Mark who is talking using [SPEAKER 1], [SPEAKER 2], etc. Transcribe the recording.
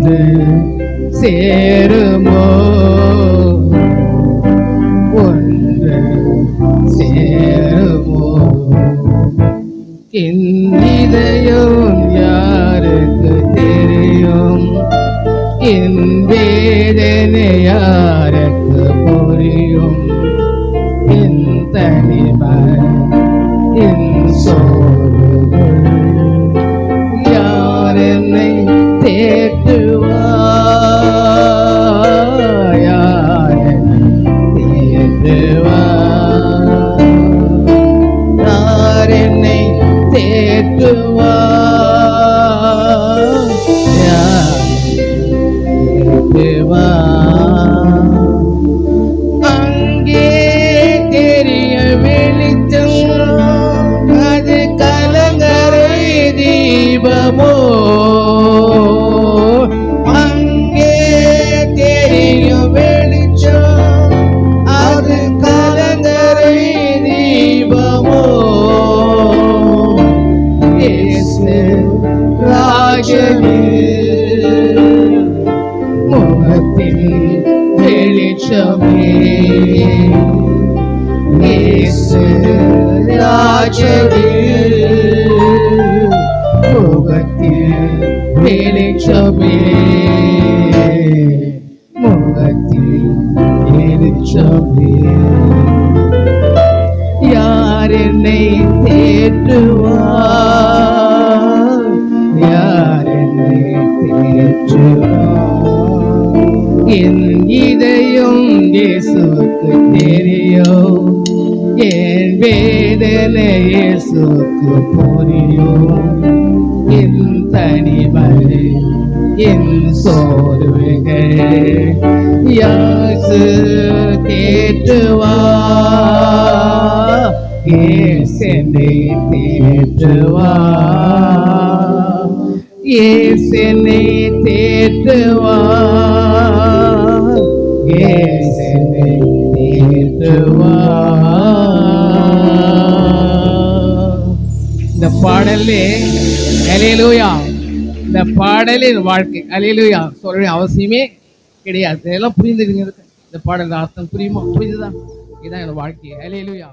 [SPEAKER 1] வந்து சேருமோ, ஒன்று சேருமோ. என் இதயம் யாருக்கு தெரியும், என் வேதனை யாருக்கு புரியும். என் தனிமை, என் சோர்வுகள் யார் என்னை தேற்றுவார், யார் என்னை தேற்றுவார், யார் என்னை தேற்றுவார், யார் தேற்றுவார். அங்கே தெரிய வெளிச்சம், அது கலங்கரை தீபமோ. அங்கே தெரியும் வெளிச்சம், அது கலங்கரை தீபமோ. இயேசு ராஜனே, முகத்தில் வெளிச்சமே. இயேசு ராஜனே, முகத்தில் வெளிச்சமே, முகத்தில் வெளிச்சமே. யார் என்னை தேற்றுவார், யார் என்னை தேற்றுவார். என் இதயம் இயேசுவுக்கு தெரியும், என் வேதனை இயேசுவுக்கு புரியும். என் தனிமை, என் சோர்வுகள் இயேசு தேற்றுவார், இயேசு என்னை தேற்றுவார், இயேசு என்னை தேற்றுவார், இயேசு என்னை தேற்றுவார். இந்த பாடலே அல்லேலூயா, இந்த பாடலின் வாழ்க்கை அல்லேலூயா சொல்ற அவசியமே கிடையாது. இதெல்லாம் புரிந்துடுங்க. இந்த பாடல் அர்த்தம் புரியுமா? புரியுதுதான்? இதுதான் என்னோட வாழ்க்கை. அல்லேலூயா.